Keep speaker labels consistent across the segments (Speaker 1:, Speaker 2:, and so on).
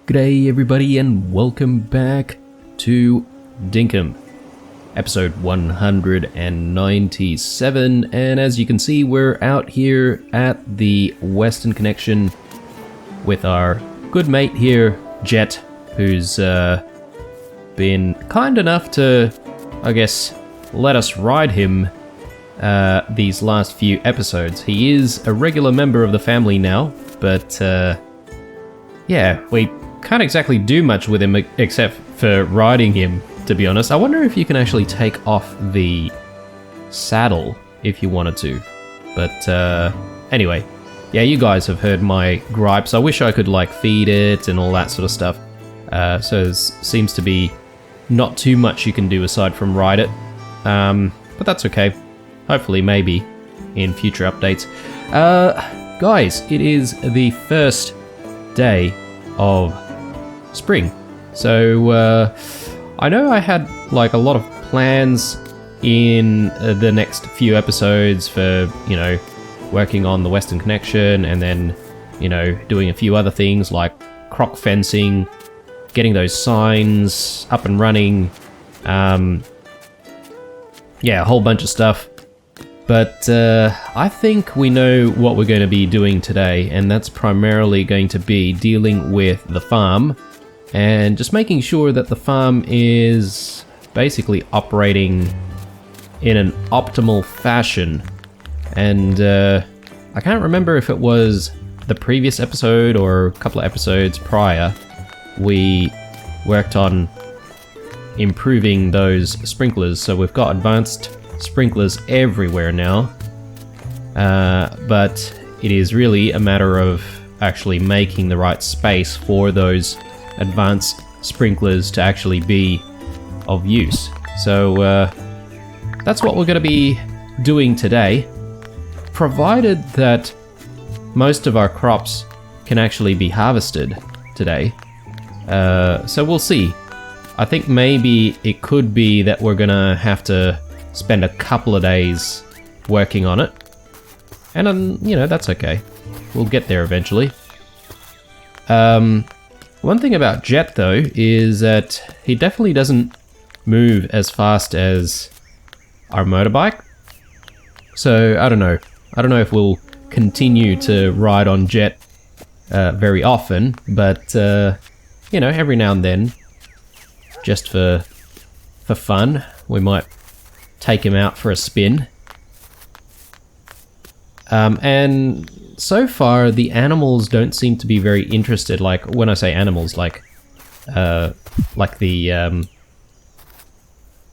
Speaker 1: G'day everybody and welcome back to Dinkum, episode 197, and as you can see we're out here at the Western Connection with our good mate here, Jet, who's been kind enough to, I guess, let us ride him these last few episodes. He is a regular member of the family now, but yeah, we can't exactly do much with him except for riding him, to be honest. I wonder if you can actually take off the saddle if you wanted to. But anyway, yeah, you guys have heard my gripes. I wish I could like feed it and all that sort of stuff. So there seems to be not too much you can do aside from ride it. But that's okay. Hopefully, maybe in future updates. Guys, it is the first day of spring. So I know I had like a lot of plans in the next few episodes for, you know, working on the Western Connection and then, you know, doing a few other things like croc fencing, getting those signs up and running, yeah, a whole bunch of stuff. But I think we know what we're going to be doing today, and that's primarily going to be dealing with the farm and just making sure that the farm is basically operating in an optimal fashion. And I can't remember if it was the previous episode or a couple of episodes prior, we worked on improving those sprinklers. So we've got advanced sprinklers everywhere now, but it is really a matter of actually making the right space for those advanced sprinklers to actually be of use. So that's what we're going to be doing today, provided that most of our crops can actually be harvested today. So we'll see. I think maybe it could be that we're going to have to spend a couple of days working on it, and you know, that's okay. We'll get there eventually. One thing about Jet though is that he definitely doesn't move as fast as our motorbike. So I don't know if we'll continue to ride on Jet very often, but you know, every now and then, just for fun, we might take him out for a spin. And so far the animals don't seem to be very interested. Like when I say animals, like the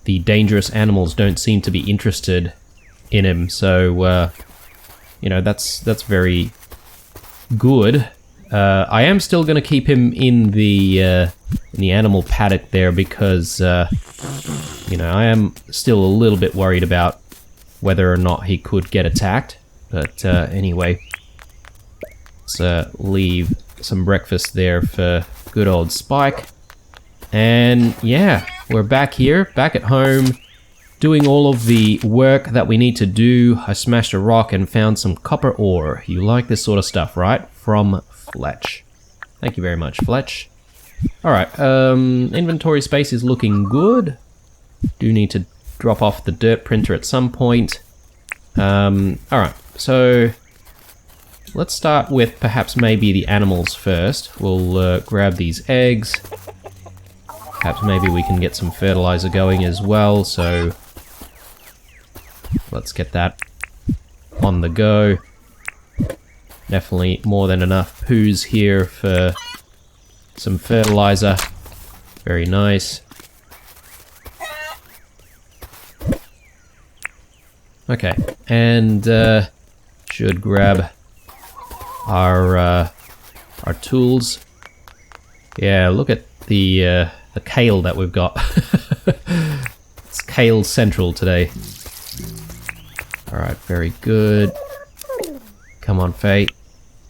Speaker 1: dangerous animals don't seem to be interested in him. So you know, that's very good. I am still going to keep him in the animal paddock there because you know, I am still a little bit worried about whether or not he could get attacked. But anyway, let's leave some breakfast there for good old Spike. And yeah, we're back here, back at home, doing all of the work that we need to do. I smashed a rock and found some copper ore. You like this sort of stuff, right? From Fletch. Thank you very much, Fletch. Alright, inventory space is looking good. Do need to drop off the dirt printer at some point. Alright, so let's start with perhaps maybe the animals first. We'll grab these eggs. Perhaps maybe we can get some fertilizer going as well, so let's get that on the go. Definitely more than enough poos here for some fertilizer. Very nice. Okay, and should grab our tools. Yeah, look at the kale that we've got. It's kale central today. All right, very good. Come on, Faye.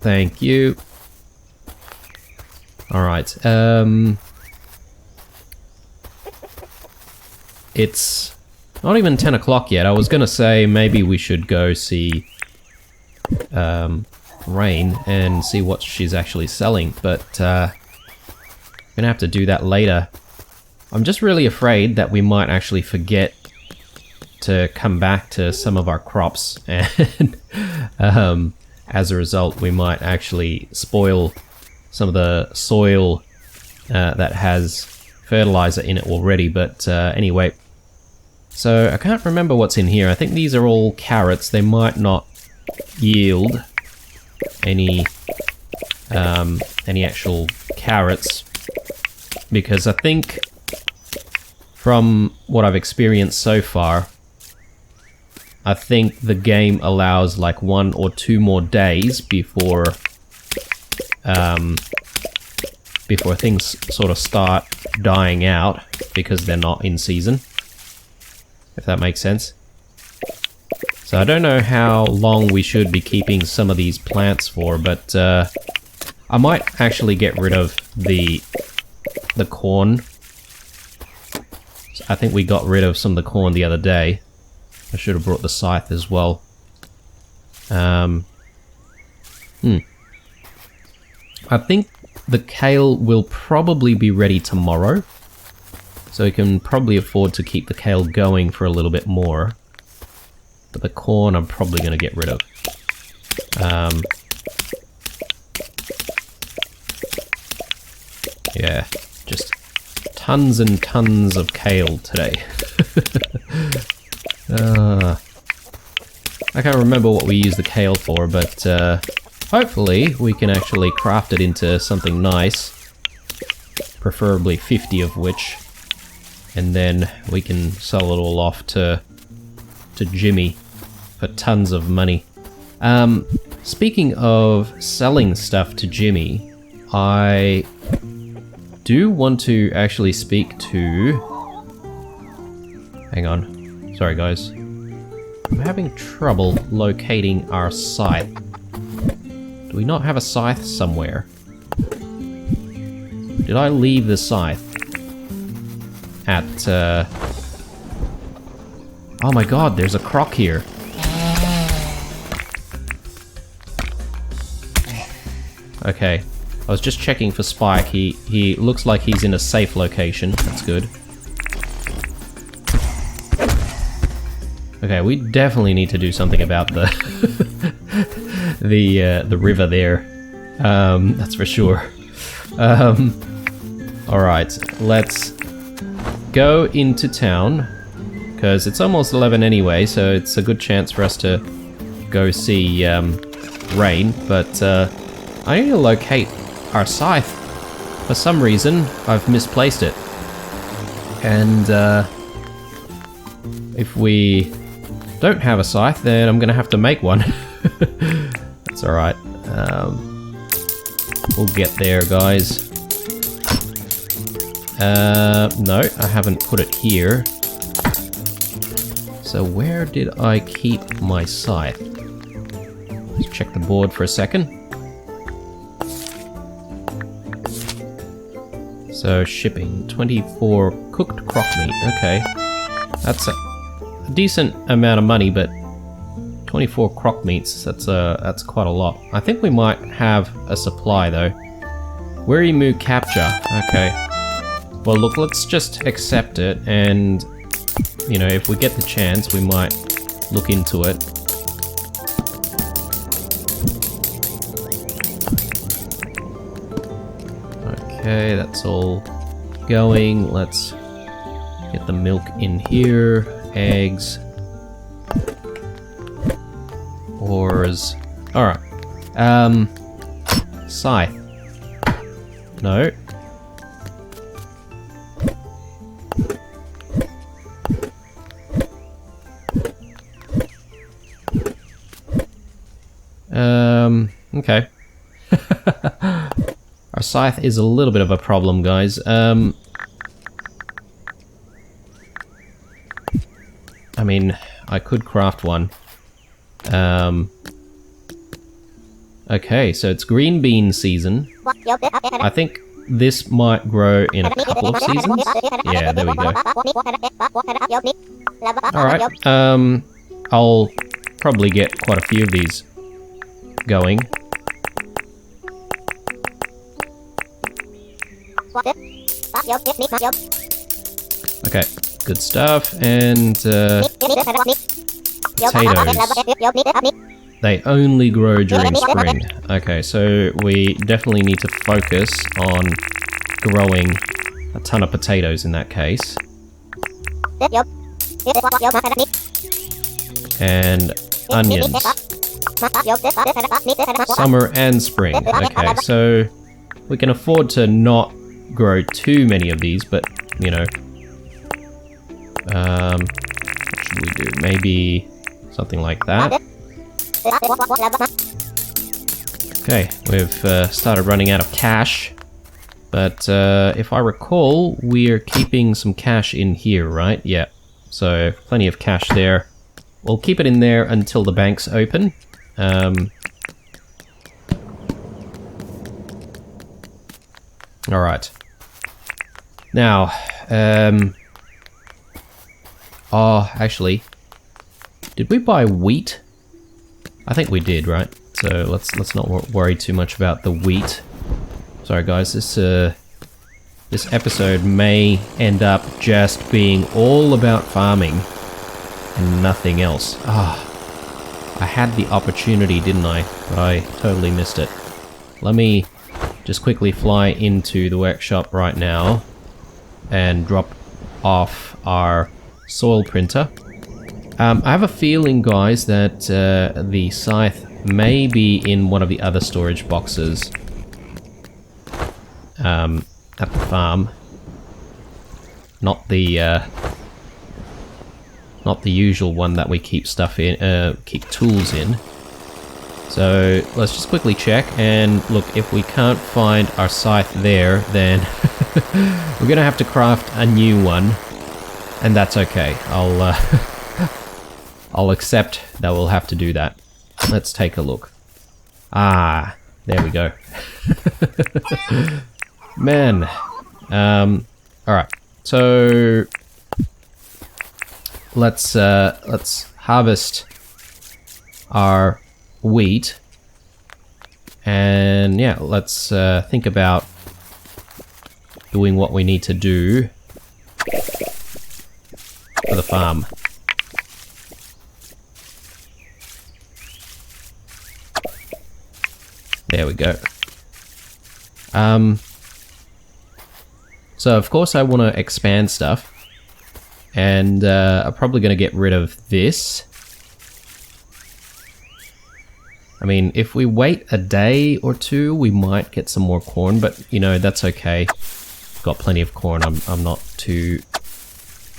Speaker 1: Thank you. All right. It's not even 10 o'clock yet. I was gonna say maybe we should go see Rain and see what she's actually selling, but Gonna have to do that later. I'm just really afraid that we might actually forget to come back to some of our crops, and as a result we might actually spoil some of the soil that has fertilizer in it already. But anyway, so I can't remember what's in here. I think these are all carrots. They might not yield any actual carrots, because I think from what I've experienced so far, I think the game allows like 1 or 2 more days before before things sort of start dying out because they're not in season, if that makes sense. So I don't know how long we should be keeping some of these plants for, but I might actually get rid of the corn. I think we got rid of some of the corn the other day. I should have brought the scythe as well. I think the kale will probably be ready tomorrow, so we can probably afford to keep the kale going for a little bit more. But the corn I'm probably going to get rid of. Yeah, just tons and tons of kale today. I can't remember what we use the kale for, but hopefully we can actually craft it into something nice, preferably 50 of which, and then we can sell it all off to Jimmy for tons of money. Speaking of selling stuff to Jimmy, I do want to actually speak to... Hang on. Sorry guys. I'm having trouble locating our scythe. Do we not have a scythe somewhere? Did I leave the scythe at... Oh my god, there's a croc here. Okay. I was just checking for Spike. He looks like he's in a safe location. That's good. Okay, we definitely need to do something about the the river there. That's for sure. Alright, let's go into town, because it's almost 11 anyway, so it's a good chance for us to go see Rain, but I need to locate our scythe. For some reason, I've misplaced it. And if we don't have a scythe, then I'm gonna have to make one. That's alright. We'll get there, guys. No, I haven't put it here. So where did I keep my scythe? Let's check the board for a second. So shipping, 24 cooked croc meat. Okay, that's a decent amount of money, but 24 croc meats, that's quite a lot. I think we might have a supply though. Wirimu capture. Okay. Well, look, let's just accept it, and you know, if we get the chance, we might look into it. Okay, that's all going. Let's get the milk in here. Eggs. Ores. Alright. Scythe. No. Okay. Our scythe is a little bit of a problem, guys. I mean, I could craft one. Okay, so it's green bean season. I think this might grow in a couple of seasons. Yeah, there we go. Alright, I'll probably get quite a few of these going. Okay, good stuff. And potatoes. They only grow during spring. Okay, so we definitely need to focus on growing a ton of potatoes in that case. And onions. Summer and spring. Okay, so we can afford to not grow too many of these, but, you know, what should we do? Maybe something like that. Okay, we've started running out of cash, but if I recall, we're keeping some cash in here, right? Yeah, so plenty of cash there. We'll keep it in there until the banks open. Alright. Now, oh, actually, did we buy wheat? I think we did, right? So let's not worry too much about the wheat. Sorry guys, this episode may end up just being all about farming and nothing else. Ah, I had the opportunity, didn't I? But I totally missed it. Let me just quickly fly into the workshop right now and drop off our soil printer. I have a feeling, guys, that the scythe may be in one of the other storage boxes at the farm. Not the usual one that we keep stuff in, keep tools in. So let's just quickly check, and look, if we can't find our scythe there, then we're gonna have to craft a new one, and that's okay. I'll accept that we'll have to do that. Let's take a look. Ah, there we go. Man. Alright. So let's harvest our wheat. And yeah, let's think about doing what we need to do for the farm. There we go. So of course I want to expand stuff, and I'm probably going to get rid of this. I mean, if we wait a day or two, we might get some more corn, but you know, that's okay. Got plenty of corn. I'm not too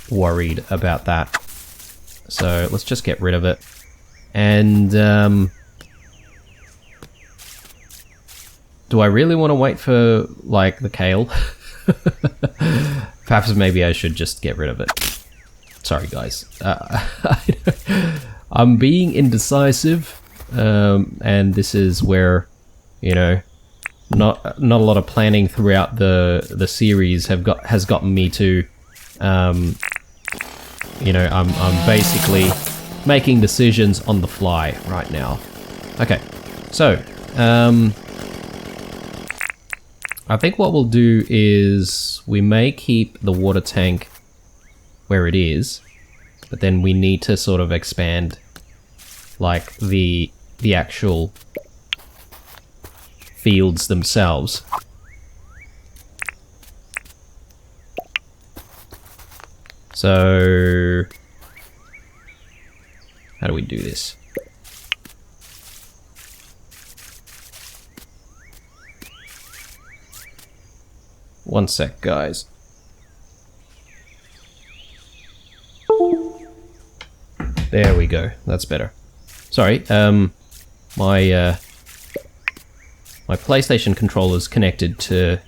Speaker 1: worried about that. So let's just get rid of it. And do I really want to wait for, like, the kale? Perhaps maybe I should just get rid of it. Sorry, guys. I'm being indecisive, and this is where, you know, not a lot of planning throughout the series has gotten me to, you know, I'm basically making decisions on the fly right now. Okay, so I think what we'll do is we may keep the water tank where it is, but then we need to sort of expand, like, the actual fields themselves. So how do we do this? One sec, guys. There we go. That's better. Sorry, my PlayStation controller's connected to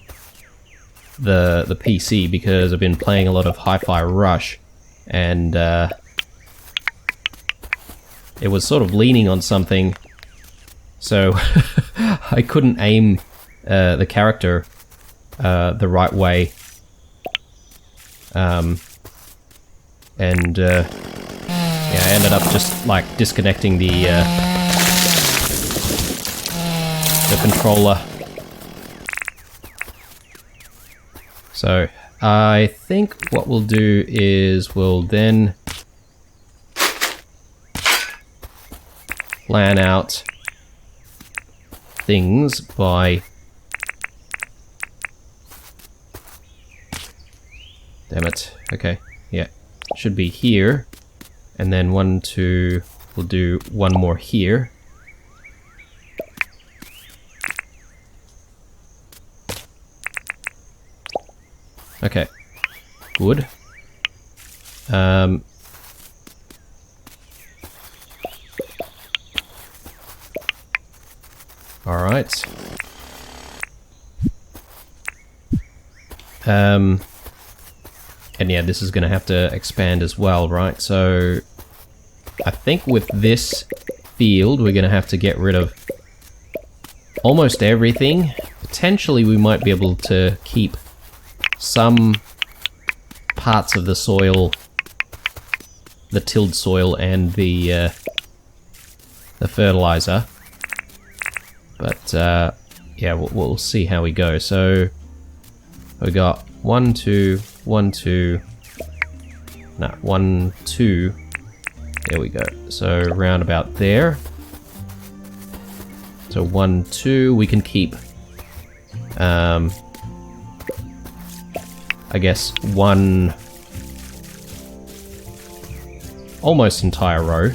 Speaker 1: the PC because I've been playing a lot of Hi-Fi Rush, and it was sort of leaning on something, so I couldn't aim the character the right way, and yeah, I ended up just like disconnecting the controller. So I think what we'll do is we'll then plan out things by... Damn it. Okay, yeah. Should be here. And then 1, 2... We'll do one more here. Okay. Good. Alright. And yeah, this is going to have to expand as well, right? So I think with this field, we're going to have to get rid of almost everything. Potentially, we might be able to keep some parts of the soil, the tilled soil, and the fertilizer. But yeah, we'll see how we go. So we got 1, 2, 1, 2. No, 1, 2. There we go. So round about there. So 1, 2. We can keep, I guess, one almost entire row.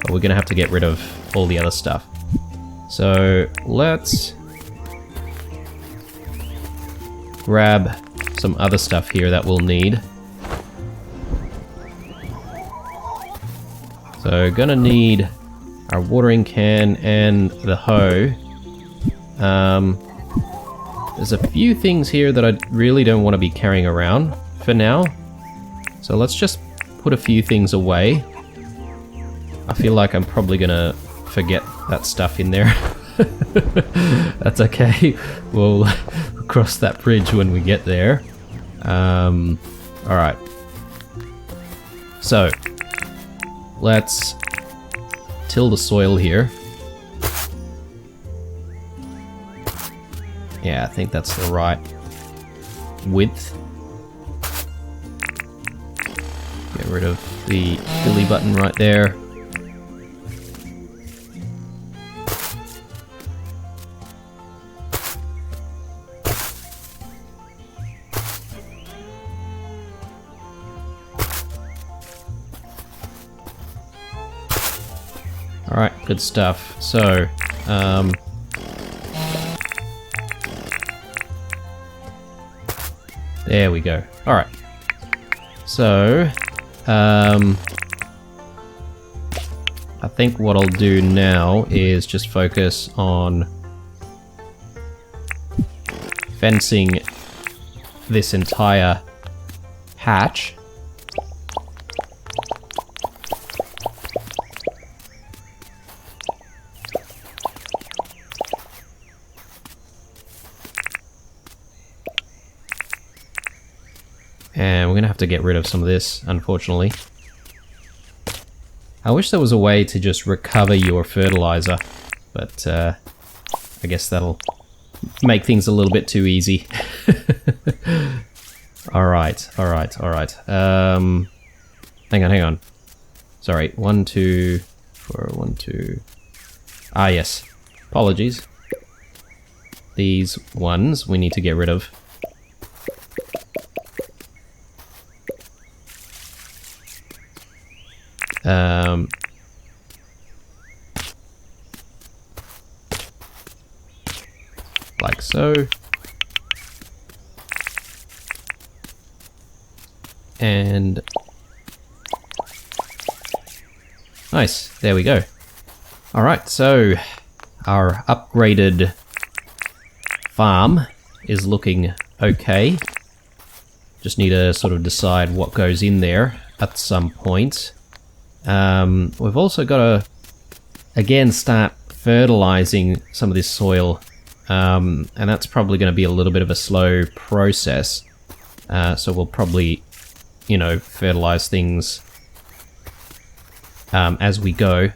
Speaker 1: But we're gonna have to get rid of all the other stuff. So let's grab some other stuff here that we'll need. So gonna need our watering can and the hoe. There's a few things here that I really don't want to be carrying around for now. So let's just put a few things away. I feel like I'm probably gonna forget that stuff in there. That's okay. We'll cross that bridge when we get there. Alright. So, let's till the soil here. Yeah, I think that's the right width. Get rid of the filly button right there. Alright, good stuff. So, there we go. Alright. So, I think what I'll do now is just focus on fencing this entire patch. And we're gonna have to get rid of some of this, unfortunately. I wish there was a way to just recover your fertilizer, but I guess that'll make things a little bit too easy. Alright. Hang on. Sorry, 1, 2, 4, 1, 2. Ah, yes. Apologies. These ones we need to get rid of. Like so. And nice, there we go. Alright, so our upgraded farm is looking okay. Just need to sort of decide what goes in there at some point. We've also got to, again, start fertilizing some of this soil, and that's probably going to be a little bit of a slow process. So we'll probably, you know, fertilize things as we go.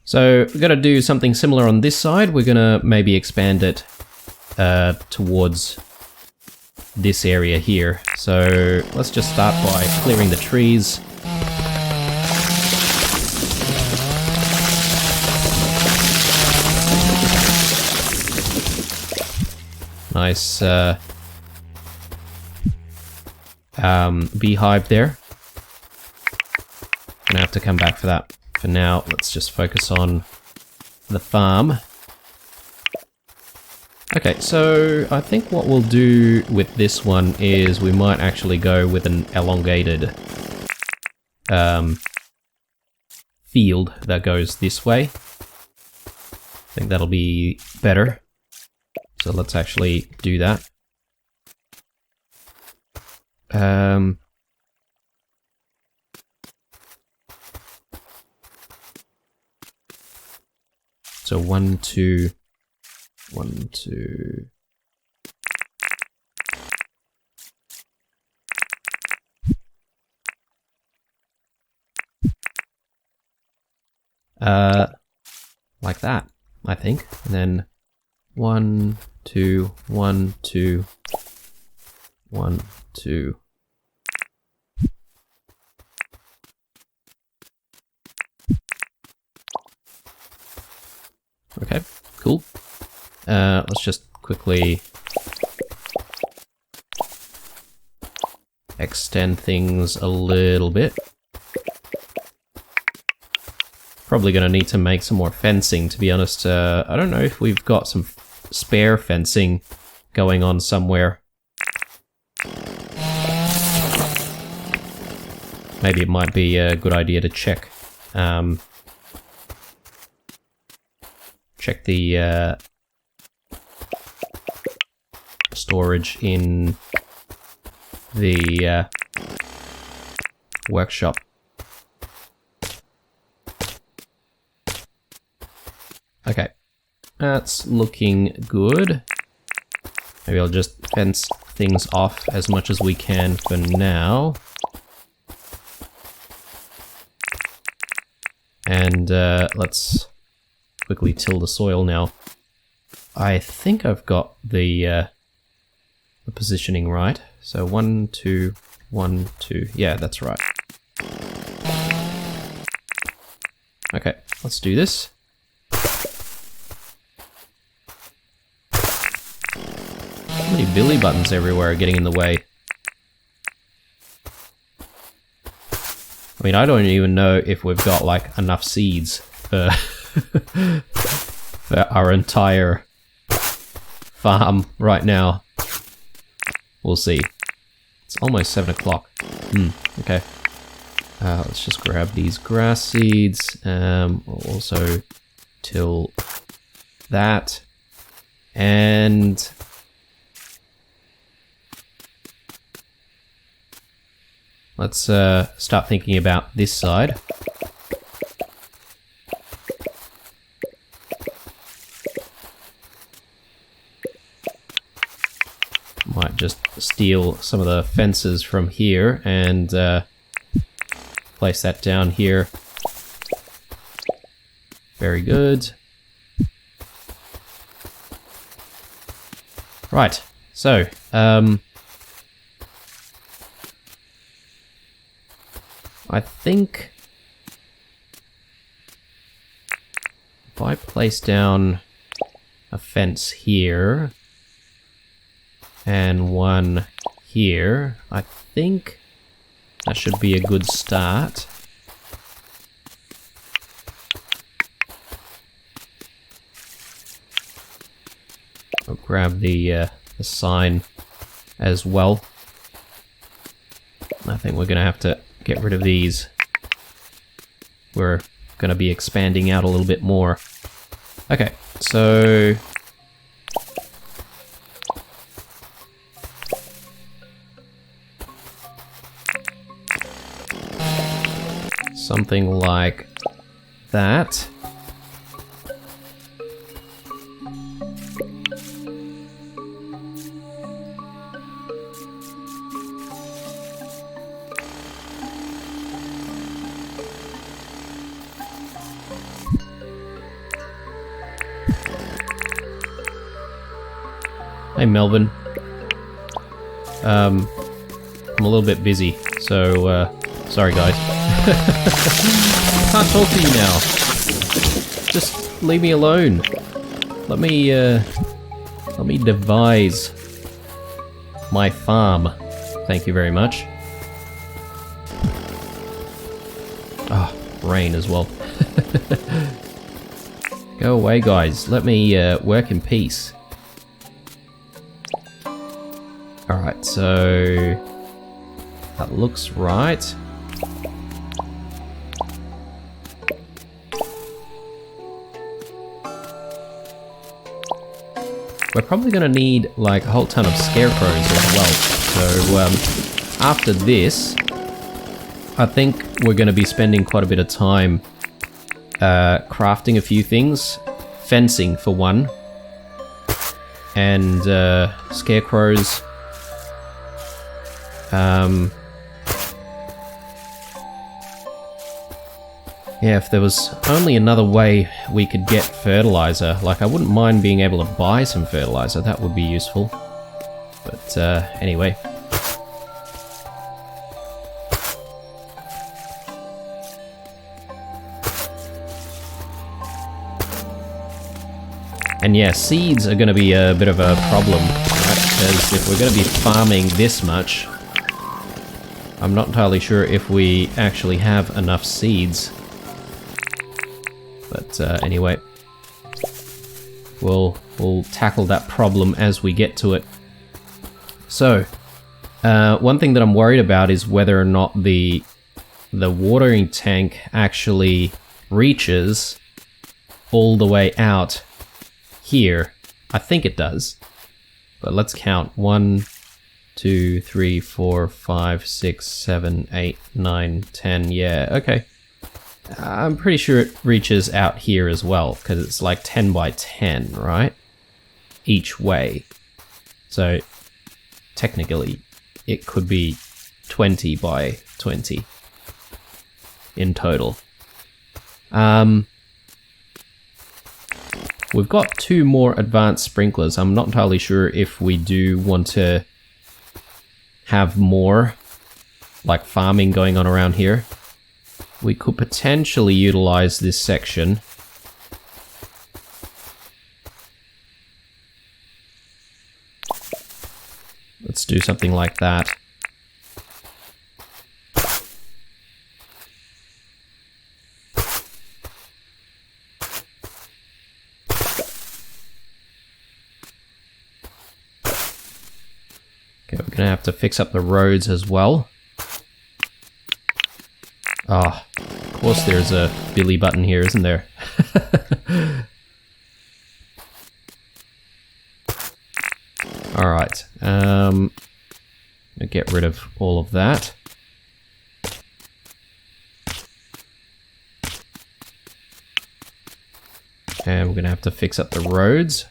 Speaker 1: So we're going to do something similar on this side. We're going to maybe expand it towards this area here. So let's just start by clearing the trees. Nice beehive there. Gonna have to come back for that. For now, let's just focus on the farm. Okay, so I think what we'll do with this one is we might actually go with an elongated field that goes this way. I think that'll be better. So let's actually do that. So 1, 2, 1, 2. Like that, I think. And then 1, 2, 1, 2, 1, 2. Okay, cool. Let's just quickly extend things a little bit. Probably going to need to make some more fencing, to be honest. I don't know if we've got some spare fencing going on somewhere. Maybe it might be a good idea to check. Check the storage in the workshop. Okay, that's looking good. Maybe I'll just fence things off as much as we can for now. And let's quickly till the soil now. I think I've got the positioning right. So 1, 2, 1, 2. Yeah, that's right. Okay, let's do this. So many billy buttons everywhere are getting in the way. I mean, I don't even know if we've got like enough seeds for, for our entire farm right now. We'll see. It's almost 7 o'clock. Okay. Let's just grab these grass seeds. We'll also till that. And let's start thinking about this side. Might just steal some of the fences from here and place that down here. Very good. Right, so I think if I place down a fence here and one here, I think that should be a good start. I'll grab the sign as well. I think we're going to have to get rid of these. We're going to be expanding out a little bit more. Okay, so something like that. Hey, Melvin. I'm a little bit busy, so, sorry guys. Can't talk to you now. Just leave me alone. Let me devise my farm. Thank you very much. Ah, rain as well. Go away, guys. Let me work in peace. Alright, so that looks right. We're probably going to need like a whole ton of scarecrows as well. So after this, I think we're going to be spending quite a bit of time crafting a few things. Fencing for one. And scarecrows. Yeah, if there was only another way we could get fertilizer, like I wouldn't mind being able to buy some fertilizer, that would be useful. But anyway. And yeah, seeds are going to be a bit of a problem, right? Because if we're going to be farming this much, I'm not entirely sure if we actually have enough seeds. But anyway, we'll tackle that problem as we get to it. So, one thing that I'm worried about is whether or not the watering tank actually reaches all the way out here. I think it does. But let's count. 1, 2, 3, 4, 5, 6, 7, 8, 9, 10. Yeah, okay. I'm pretty sure it reaches out here as well, because it's like 10 by 10, right? Each way. So, technically, it could be 20 by 20 in total. We've got 2 more advanced sprinklers. I'm not entirely sure if we do want to have more, like, farming going on around here. We could potentially utilize this section. Let's do something like that. Okay, we're gonna have to fix up the roads as well. Ah, of course there's a Billy button here, isn't there? Alright, get rid of all of that. And we're gonna have to fix up the roads.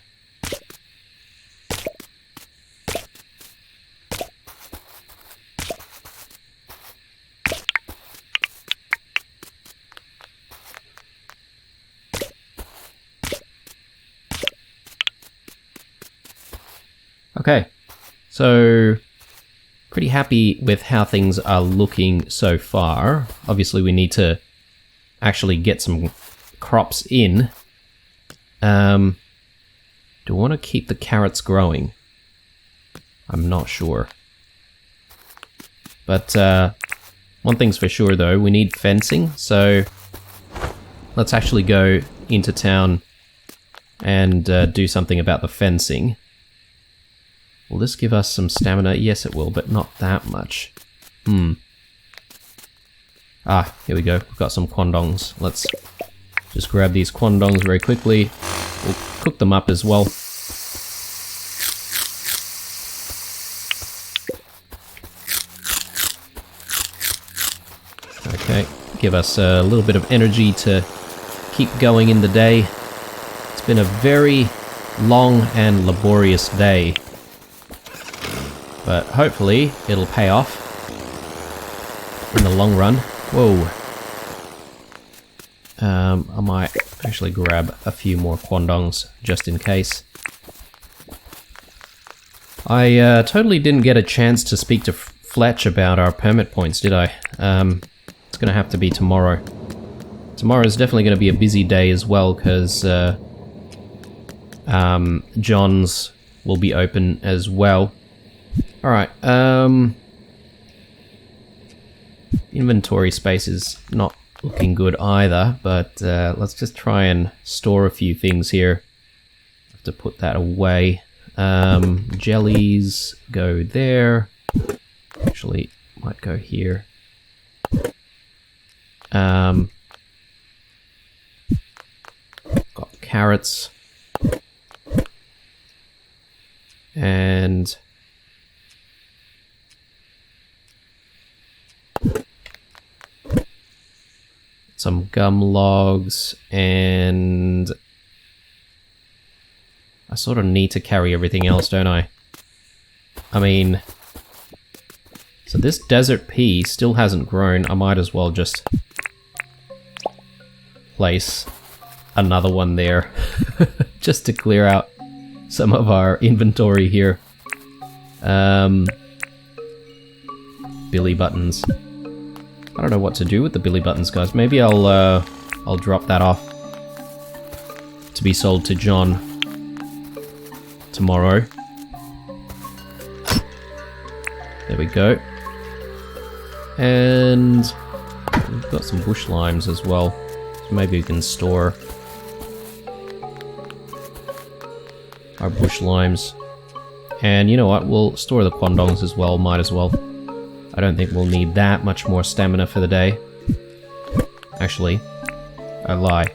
Speaker 1: Okay, so pretty happy with how things are looking so far. Obviously we need to actually get some crops in. Do I want to keep the carrots growing? I'm not sure. But one thing's for sure though, we need fencing, so let's actually go into town and do something about the fencing. Will this give us some stamina? Yes, it will, but not that much. Ah, here we go. We've got some quandongs. Let's just grab these quandongs very quickly. We'll cook them up as well. Okay, give us a little bit of energy to keep going in the day. It's been a very long and laborious day. But hopefully it'll pay off in the long run. Whoa. I might actually grab a few more quandongs just in case. I totally didn't get a chance to speak to Fletch about our permit points, did I? It's gonna have to be tomorrow. Tomorrow is definitely gonna be a busy day as well, because John's will be open as well. Alright, inventory space is not looking good either, but let's just try and store a few things here. Have to put that away. Jellies go there. Actually, might go here. Got carrots. And some gum logs, and I sort of need to carry everything else, don't I? I mean, so this desert pea still hasn't grown. I might as well just place another one there just to clear out some of our inventory here. Billy buttons. I don't know what to do with the billy buttons, guys. Maybe I'll drop that off to be sold to John tomorrow. There we go. And we've got some bush limes as well. So maybe we can store our bush limes. And you know what? We'll store the quandongs as well. Might as well. I don't think we'll need that much more stamina for the day. Actually, I lie.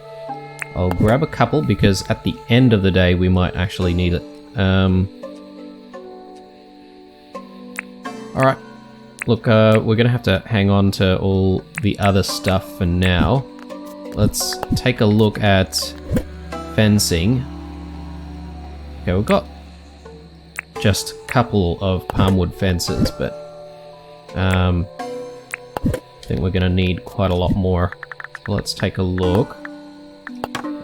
Speaker 1: I'll grab a couple because at the end of the day we might actually need it. Alright. Look, we're gonna have to hang on to all the other stuff for now. Let's take a look at fencing. Okay, we've got just a couple of palmwood fences, but I think we're gonna need quite a lot more. Let's take a look.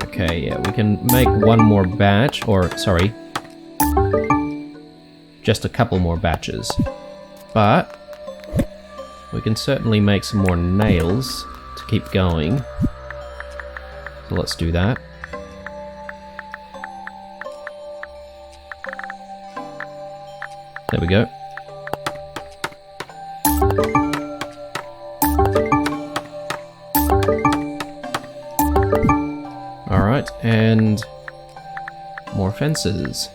Speaker 1: Okay, yeah, we can make one more batch, or sorry, just a couple more batches. But we can certainly make some more nails to keep going. So let's do that. There we go. Alright, and more fences.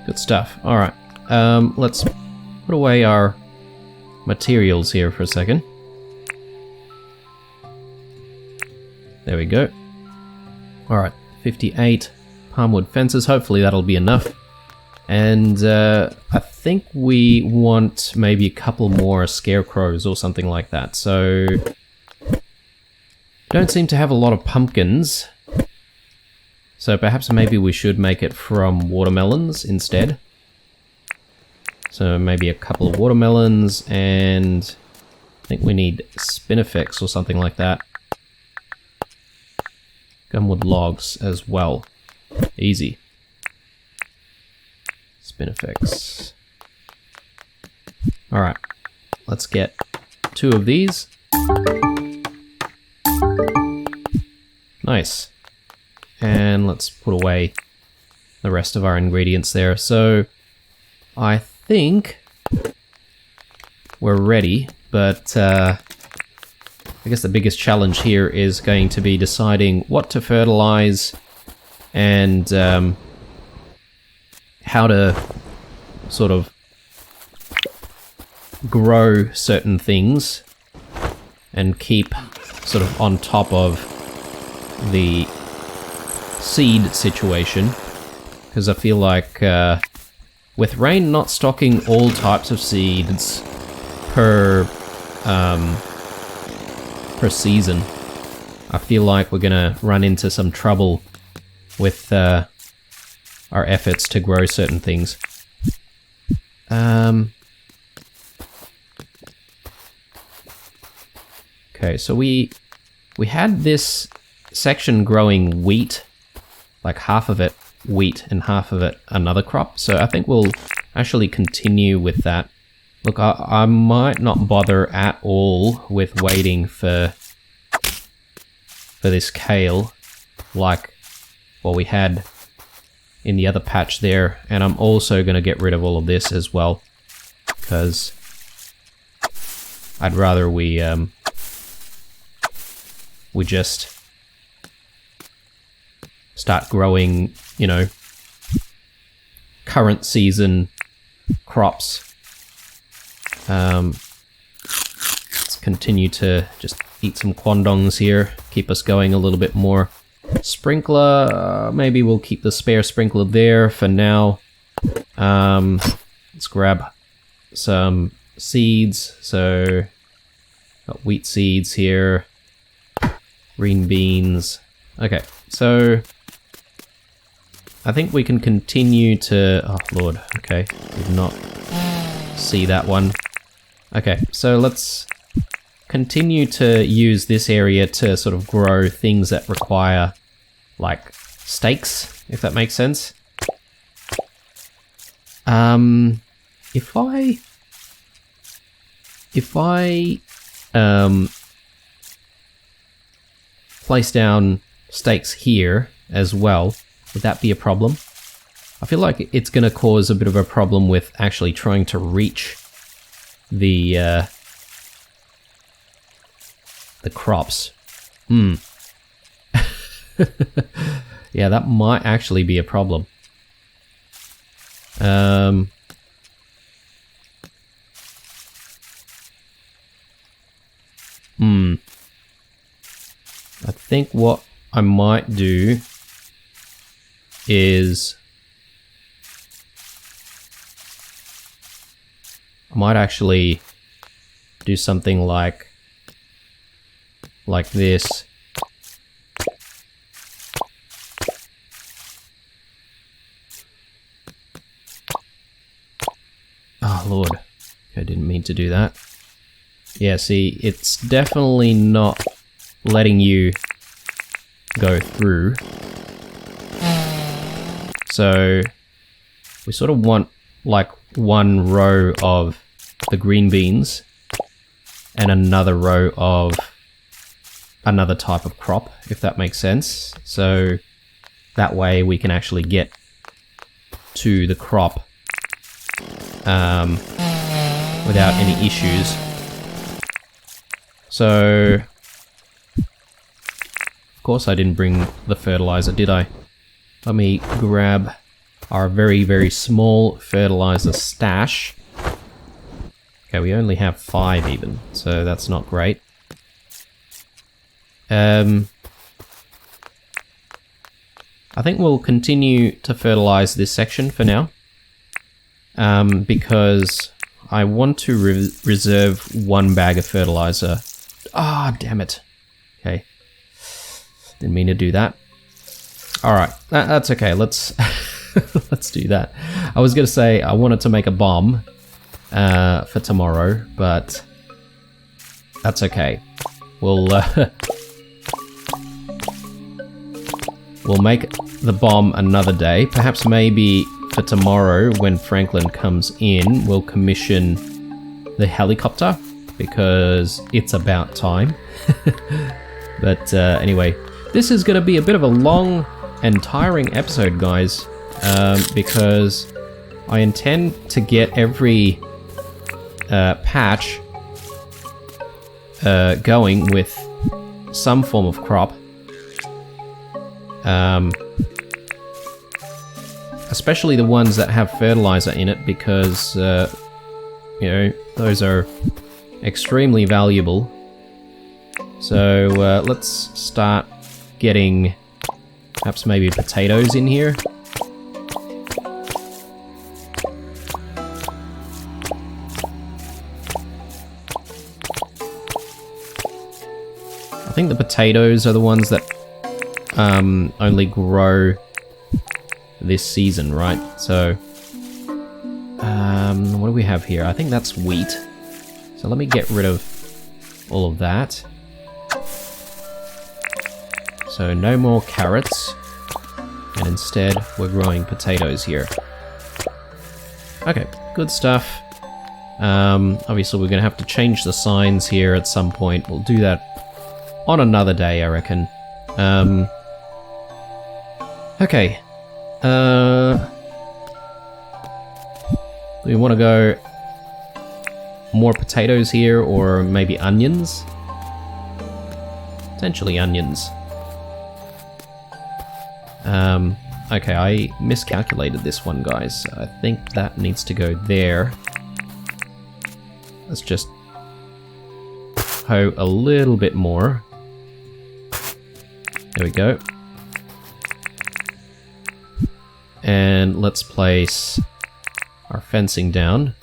Speaker 1: Good stuff. Alright, let's put away our materials here for a second. There we go. Alright, 58 palmwood fences. Hopefully that'll be enough. And I think we want maybe a couple more scarecrows or something like that. So, don't seem to have a lot of pumpkins. So perhaps maybe we should make it from watermelons instead. So maybe a couple of watermelons, and I think we need spinifex or something like that. Gumwood logs as well. Easy. Spinifex. Alright, let's get 2 of these. Nice. And let's put away the rest of our ingredients there. So, I think we're ready, but I guess the biggest challenge here is going to be deciding what to fertilize and how to sort of grow certain things and keep sort of on top of the seed situation, because I feel like with Rain not stocking all types of seeds per season, I feel like we're gonna run into some trouble with our efforts to grow certain things. Okay, so we had this section growing wheat, like half of it wheat and half of it another crop. So I think we'll actually continue with that. Look, I might not bother at all with waiting for this kale, like what we had in the other patch there. And I'm also going to get rid of all of this as well, because I'd rather we just start growing, you know, current season crops. Let's continue to just eat some quandongs here, keep us going a little bit more. Sprinkler, maybe we'll keep the spare sprinkler there for now. Let's grab some seeds. So, got wheat seeds here, green beans. Okay, so I think we can continue to... Oh, Lord, okay, did not see that one. Okay, so let's continue to use this area to sort of grow things that require, like, stakes, if that makes sense. If I place down stakes here as well, would that be a problem? I feel like it's going to cause a bit of a problem with actually trying to reach the crops. Yeah, that might actually be a problem. I think what I might do is I might actually do something like this. Oh, Lord. I didn't mean to do that. Yeah, see, it's definitely not letting you go through. So we sort of want like one row of the green beans and another row of another type of crop, if that makes sense. So that way we can actually get to the crop without any issues. So, of course I didn't bring the fertilizer, did I? Let me grab our very, very small fertilizer stash. Okay, we only have 5 even, so that's not great. I think we'll continue to fertilize this section for now, because I want to reserve 1 bag of fertilizer. Ah, damn it. Okay. Didn't mean to do that. Alright, that's okay, let's let's do that. I was gonna say I wanted to make a bomb for tomorrow, but that's okay. We'll we'll make the bomb another day. Perhaps maybe for tomorrow when Franklin comes in, we'll commission the helicopter, because it's about time. But anyway, this is going to be a bit of a long and tiring episode, guys, because I intend to get every patch going with some form of crop. Especially the ones that have fertilizer in it, because, you know, those are extremely valuable. So let's start getting perhaps maybe potatoes in here. I think the potatoes are the ones that only grow this season, right? So, what do we have here? I think that's wheat. So let me get rid of all of that. So no more carrots. And instead, we're growing potatoes here. Okay, good stuff. Obviously, we're going to have to change the signs here at some point. We'll do that on another day, I reckon. Okay. We want to go more potatoes here, or maybe onions? Potentially onions. Okay, I miscalculated this one, guys. I think that needs to go there. Let's just hoe a little bit more. There we go. And let's place our fencing down.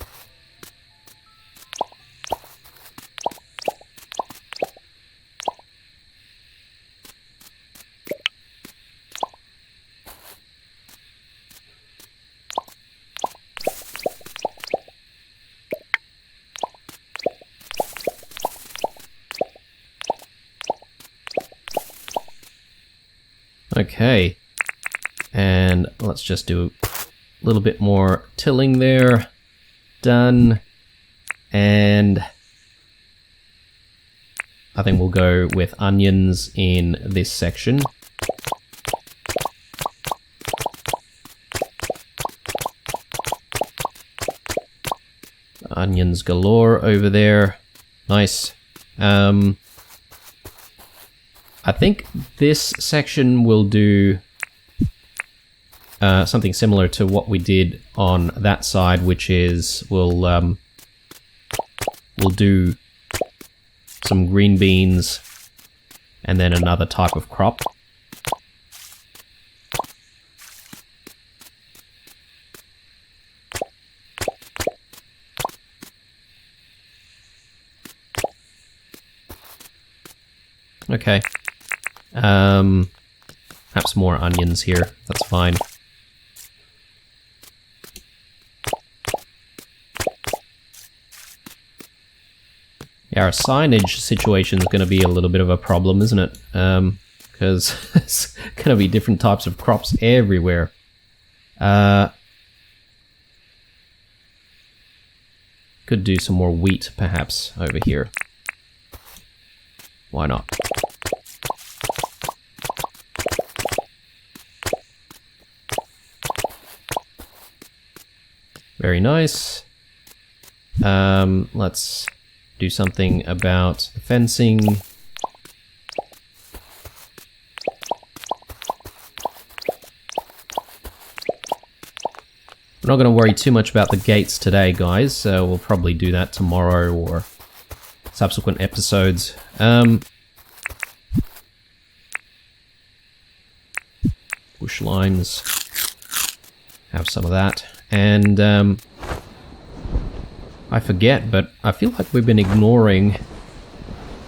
Speaker 1: Okay, and let's just do a little bit more tilling there. Done. And I think we'll go with onions in this section. Onions galore over there. Nice. I think this section will do something similar to what we did on that side, which is we'll do some green beans and then another type of crop. Okay. Perhaps more onions here. That's fine. Yeah, our signage situation is going to be a little bit of a problem, isn't it? Because it's going to be different types of crops everywhere. Could do some more wheat, perhaps, over here. Why not? Very nice. Let's do something about the fencing. We're not going to worry too much about the gates today, guys, so we'll probably do that tomorrow or subsequent episodes. Bush limes. Have some of that. And I forget, but I feel like we've been ignoring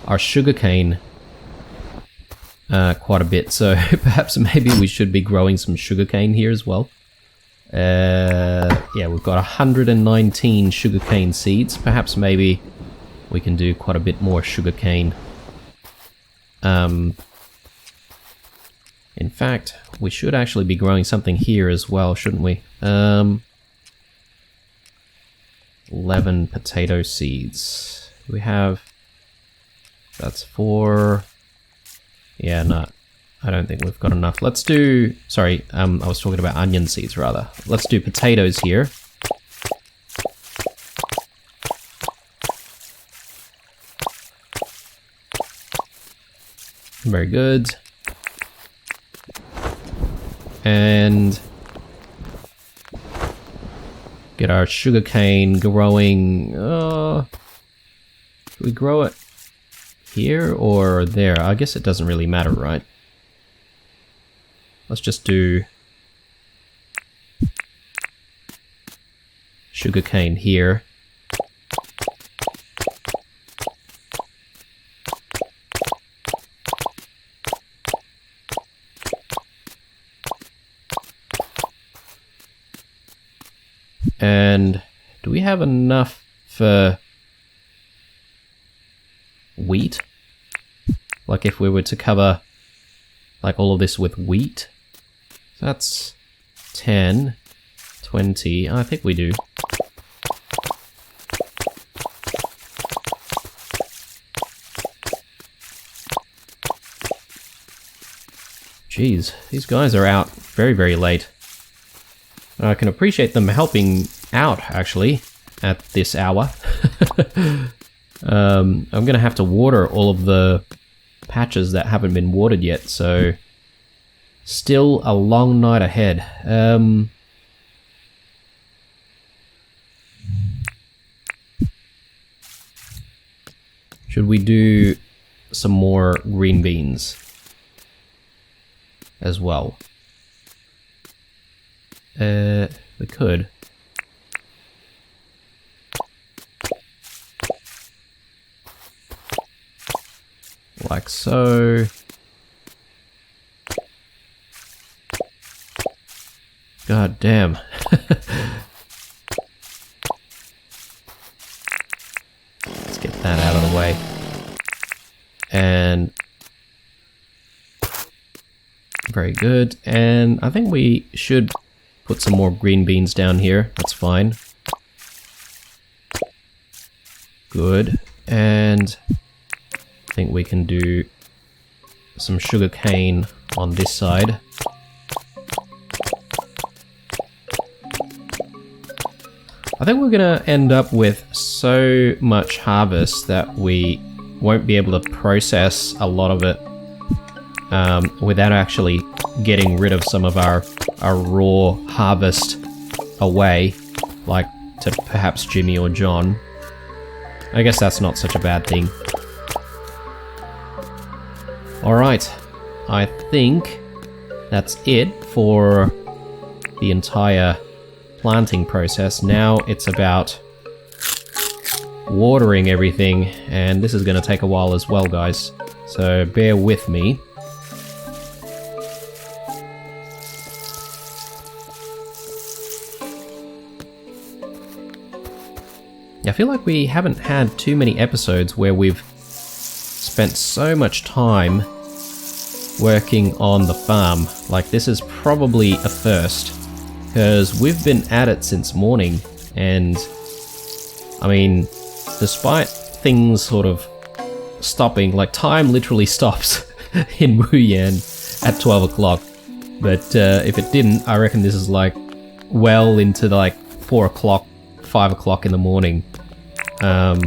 Speaker 1: our sugarcane quite a bit, so perhaps maybe we should be growing some sugarcane here as well. Yeah, we've got 119 sugarcane seeds. Perhaps maybe we can do quite a bit more sugarcane. In fact, we should actually be growing something here as well, shouldn't we? 11 potato seeds. We have... That's 4... Yeah, no. I don't think we've got enough. Let's do... Sorry, I was talking about onion seeds, rather. Let's do potatoes here. Very good. And... get our sugarcane growing. Should we grow it here or there? I guess it doesn't really matter, right? Let's just do sugarcane here. And do we have enough for wheat? Like if we were to cover like all of this with wheat. So that's 10, 20. I think we do. Jeez, these guys are out very, very late. I can appreciate them helping out, actually, at this hour. I'm gonna have to water all of the patches that haven't been watered yet, so still a long night ahead. Should we do some more green beans as well? We could. Like so. God damn. Let's get that out of the way. And very good. And I think we should put some more green beans down here. That's fine. Good. And I think we can do some sugar cane on this side. I think we're gonna end up with so much harvest that we won't be able to process a lot of it without actually getting rid of some of our raw harvest away, like to perhaps Jimmy or John. I guess that's not such a bad thing. Alright, I think that's it for the entire planting process. Now it's about watering everything, and this is going to take a while as well, guys, so bear with me. I feel like we haven't had too many episodes where we've spent so much time working on the farm. Like, this is probably a first, because we've been at it since morning, and I mean, despite things sort of stopping, like time literally stops in Wuyan at 12 o'clock, but if it didn't, I reckon this is like well into like 4 o'clock, 5 o'clock in the morning. I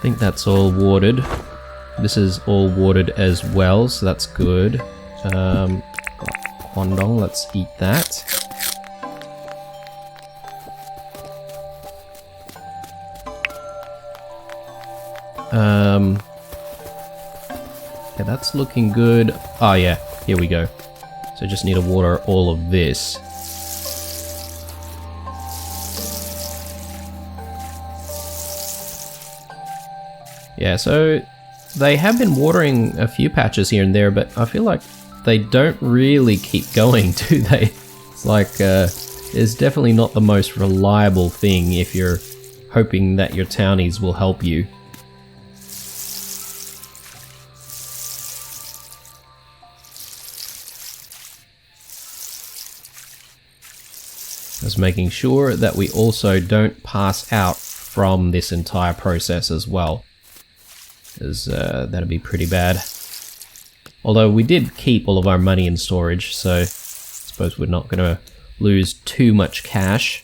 Speaker 1: think that's all watered. This is all watered as well, so that's good. Got Kwandong, let's eat that. Yeah, that's looking good. Oh yeah, here we go. So just need to water all of this. Yeah, so they have been watering a few patches here and there, but I feel like they don't really keep going, do they? It's like, it's definitely not the most reliable thing if you're hoping that your townies will help you. Just making sure that we also don't pass out from this entire process as well, because that'd be pretty bad. Although we did keep all of our money in storage, so I suppose we're not going to lose too much cash.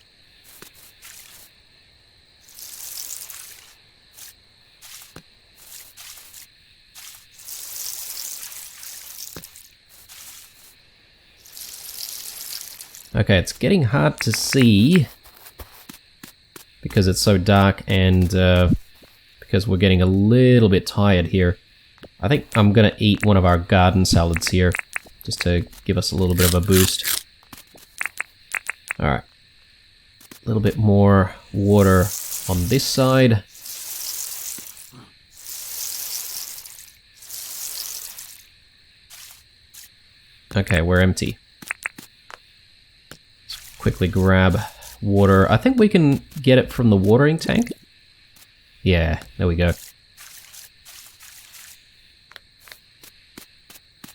Speaker 1: Okay, it's getting hard to see because it's so dark, and because we're getting a little bit tired here. I think I'm gonna eat one of our garden salads here, just to give us a little bit of a boost. Alright. A little bit more water on this side. Okay, we're empty. Let's quickly grab water. I think we can get it from the watering tank. Yeah, there we go.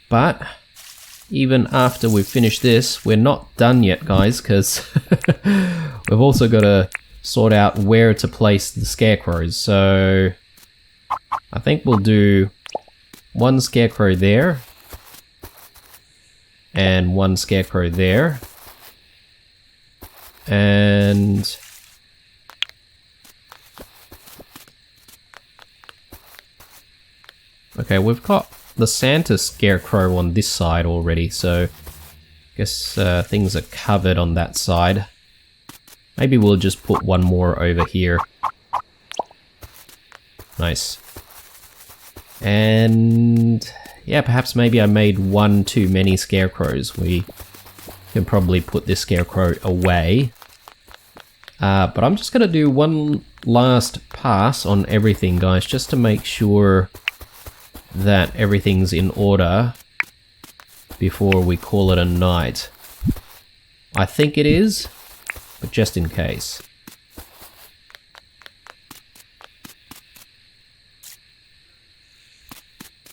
Speaker 1: But even after we've finished this, we're not done yet, guys, because we've also got to sort out where to place the scarecrows. So I think we'll do one scarecrow there and one scarecrow there. And okay, we've got the Santa scarecrow on this side already, so I guess things are covered on that side. Maybe we'll just put one more over here. Nice. And yeah, perhaps maybe I made one too many scarecrows. We can probably put this scarecrow away. But I'm just going to do one last pass on everything, guys, just to make sure that everything's in order before we call it a night. I think it is, but just in case.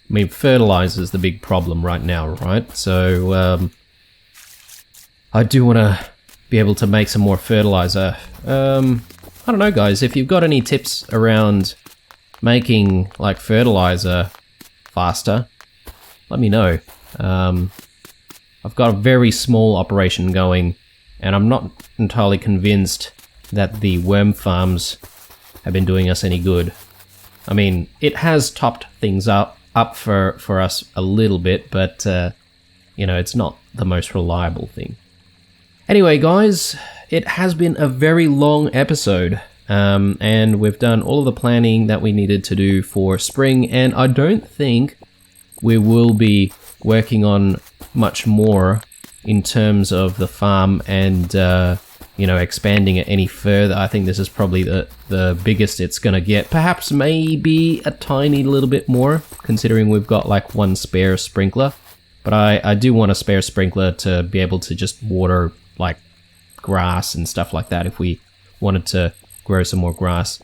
Speaker 1: I mean, fertilizer's the big problem right now, right? So, I do want to be able to make some more fertilizer. I don't know, guys, if you've got any tips around making, like, fertilizer faster, let me know. I've got a very small operation going, and I'm not entirely convinced that the worm farms have been doing us any good. I mean, it has topped things up for us a little bit, but, you know, it's not the most reliable thing. Anyway, guys, it has been a very long episode, and we've done all of the planning that we needed to do for spring, and I don't think we will be working on much more in terms of the farm and, you know, expanding it any further. I think this is probably the biggest it's going to get. Perhaps maybe a tiny little bit more, considering we've got like one spare sprinkler. But I do want a spare sprinkler to be able to just water like grass and stuff like that if we wanted to grow some more grass.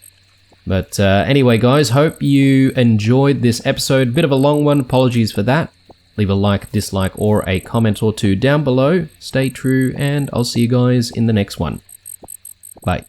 Speaker 1: But anyway, guys, hope you enjoyed this episode. Bit of a long one, apologies for that. Leave a like, dislike, or a comment or two down below. Stay true, and I'll see you guys in the next one. Bye.